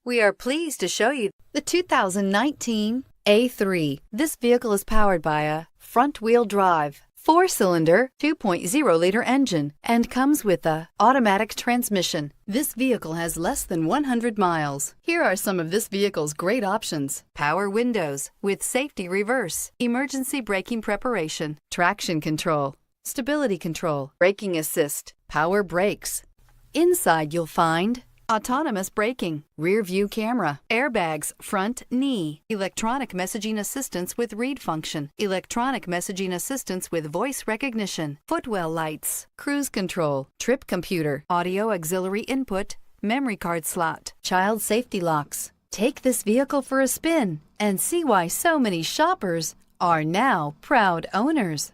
We are pleased to show you the 2019 A3. This vehicle is powered by a front-wheel drive, 4-cylinder, 2.0-liter engine and comes with a automatic transmission. This vehicle has less than 100 miles. Here are some of this vehicle's great options: power windows with safety reverse, emergency braking preparation, traction control, stability control, braking assist, power brakes. Inside you'll find autonomous braking, rear view camera, airbags, front knee, electronic messaging assistance with read function, electronic messaging assistance with voice recognition, footwell lights, cruise control, trip computer, audio auxiliary input, memory card slot, child safety locks. Take this vehicle for a spin and see why so many shoppers are now proud owners.